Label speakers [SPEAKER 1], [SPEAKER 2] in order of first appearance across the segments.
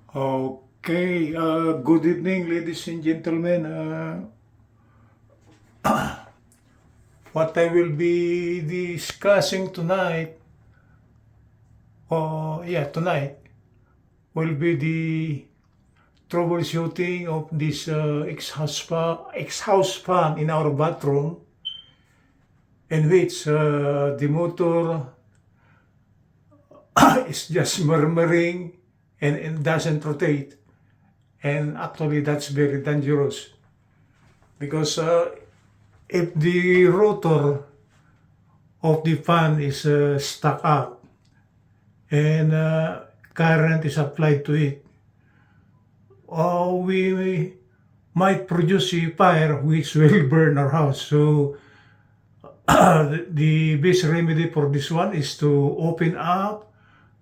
[SPEAKER 1] Okay, good evening, ladies and gentlemen. What I will be discussing tonight, tonight, will be the troubleshooting of this exhaust fan in our bathroom, in which the motor is just murmuring and doesn't rotate. And actually, that's very dangerous because if the rotor of the fan is stuck up and current is applied to it, we might produce a fire which will burn our house. So the best remedy for this one is to open up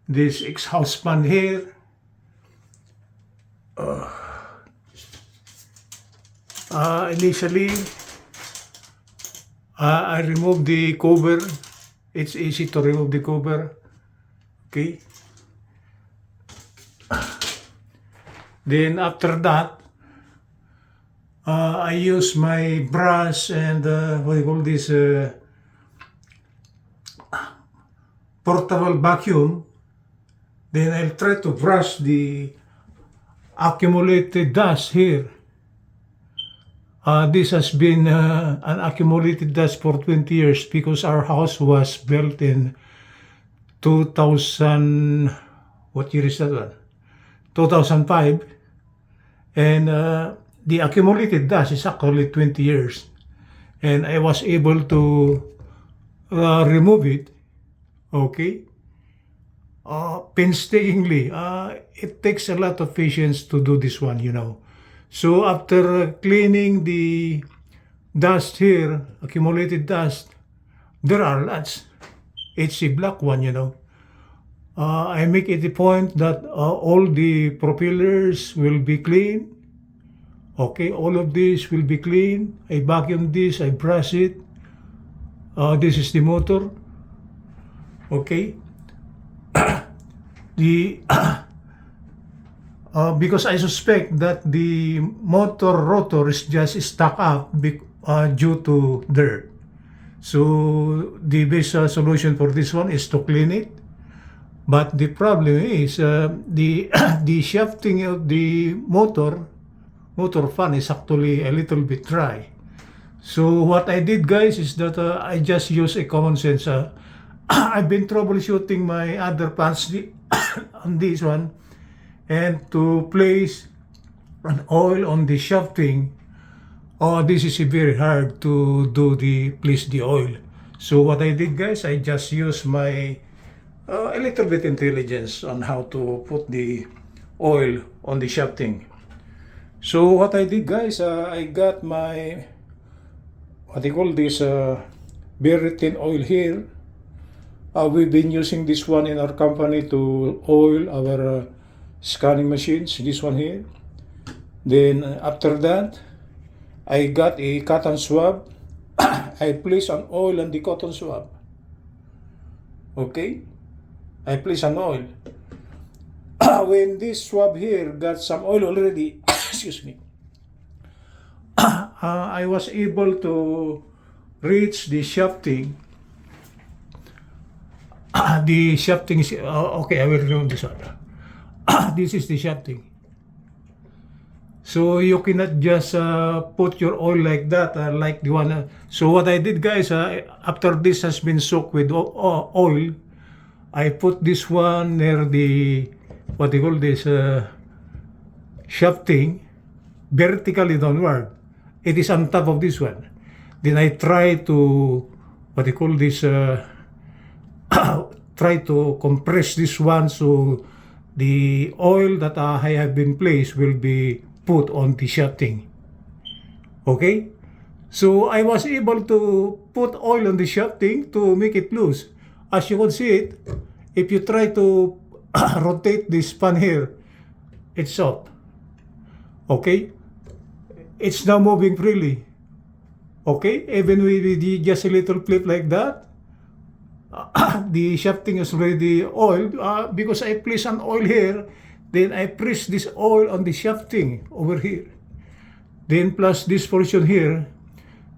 [SPEAKER 1] this exhaust fan here. Initially, I remove the cover. It's easy to remove the cover. Okay. Then after that, I use my brush and what do you call this portable vacuum. Then I'll try to brush the accumulated dust here. This has been an accumulated dust for 20 years because our house was built in 2000, what year is that one? 2005. And the accumulated dust is actually 20 years. And I was able to remove it, okay? Painstakingly. It takes a lot of patience to do this one, you know. So after cleaning the dust here, accumulated dust, there are lots. It's a black one, you know. I make it a point that all the propellers will be clean. Okay, all of this will be clean. I vacuum this, I brush it. This is the motor. Okay. Because I suspect that the motor rotor is just stuck up due to dirt. So the best solution for this one is to clean it. But the problem is the the shafting of the motor fan is actually a little bit dry. So what I did, guys, is that I just use a common sense. I've been troubleshooting my other fans on this one, and to place an oil on the shafting, this is very hard to do place the oil. So what I did, guys, I just use my a little bit intelligence on how to put the oil on the shafting. So what I did, guys, I got my what they call this very thin oil here. We've been using this one in our company to oil our scanning machines, this one here. Then after that, I got a cotton swab. I place an oil on the cotton swab. Okay, I place an oil. When this swab here got some oil already, excuse me, I was able to reach the shafting. The shafting is okay. I will remove this one. This is the shafting. So you cannot just put your oil like that, like the one. So what I did, guys, after this has been soaked with oil, I put this one near the what they call this shafting, vertically downward. It is on top of this one. Then I try to what they call this try to compress this one so the oil that I have been placed will be put on the shafting. Okay, so I was able to put oil on the shafting to make it loose. As you can see it, if you try to rotate this fan here, it's soft. Okay, it's now moving freely. Okay, even with just a little flip like that, the shafting is already oiled because I place an oil here Then I press this oil on the shafting over here. Then plus this portion here,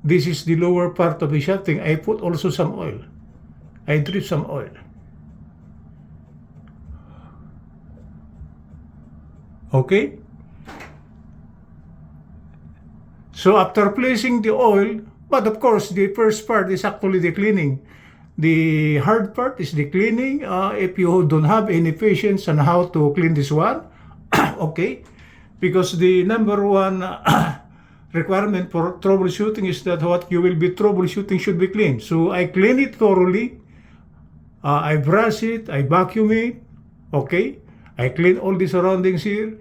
[SPEAKER 1] this is the lower part of the shafting. I put also some oil. I drip some oil. Okay? So after placing the oil, but of course the first part is actually the cleaning. The hard part is the cleaning. If you don't have any patience on how to clean this one, okay? Because the number one requirement for troubleshooting is that what you will be troubleshooting should be clean. So I clean it thoroughly. I brush it, I vacuum it, okay? I clean all the surroundings here,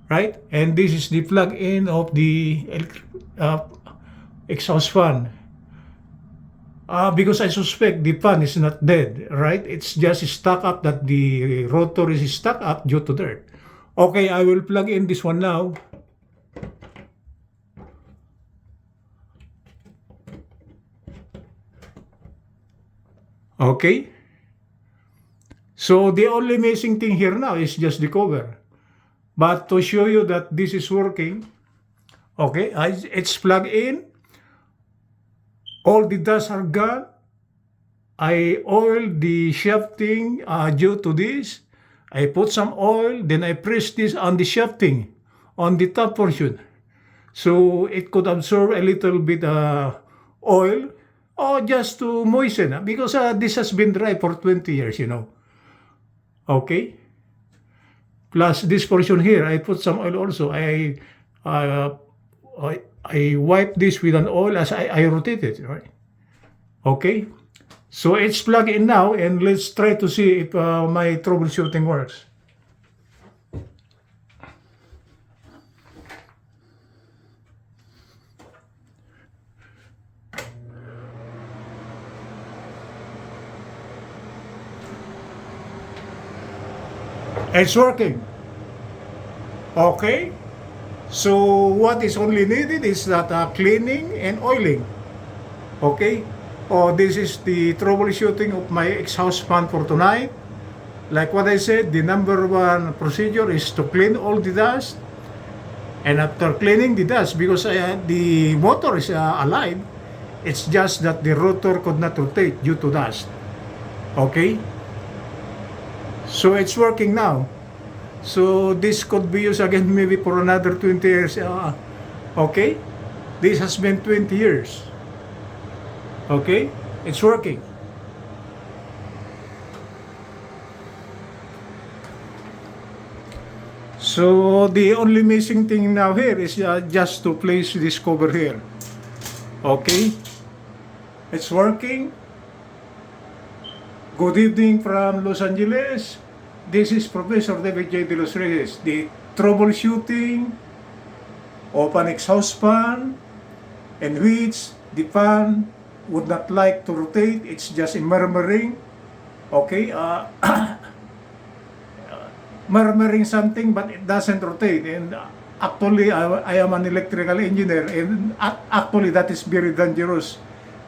[SPEAKER 1] right? And this is the plug-in of the exhaust fan. Because I suspect the fan is not dead, right? It's just stuck up, that the rotor is stuck up due to dirt. Okay, I will plug in this one now. Okay. So the only missing thing here now is just the cover. But to show you that this is working, okay, it's plugged in. All the dust are gone. I oiled the shafting due to this. I put some oil, then I press this on the shafting, on the top portion. So it could absorb a little bit oil, or just to moisten, because this has been dry for 20 years, you know. Okay. Plus this portion here, I put some oil also. I wipe this with an oil as I rotate it, right? Okay. So it's plugged in now, and let's try to see if my troubleshooting works. It's working. Okay. So what is only needed is that cleaning and oiling. Okay. This is the troubleshooting of my exhaust fan for tonight. Like what I said, the number one procedure is to clean all the dust. And after cleaning the dust, because the motor is alive, it's just that the rotor could not rotate due to dust. Okay. So it's working now. So this could be used again maybe for another 20 years. Okay. This has been 20 years. Okay. It's working. So the only missing thing now here is just to place this cover here. Okay. It's working. Good evening from Los Angeles. This is Professor David J. De Los Reyes. The troubleshooting of an exhaust fan in which the fan would not like to rotate. It's just a murmuring. Okay. Murmuring something, but it doesn't rotate. And actually, I am an electrical engineer, and actually that is very dangerous.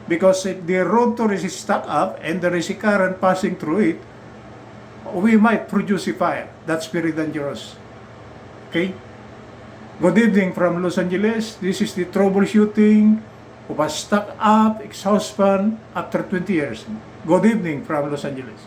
[SPEAKER 1] Because if the rotor is stuck up and there is a current passing through it, we might produce a fire. That's very dangerous. Okay? Good evening from Los Angeles. This is the troubleshooting of a stuck up exhaust fan after 20 years. Good evening from Los Angeles.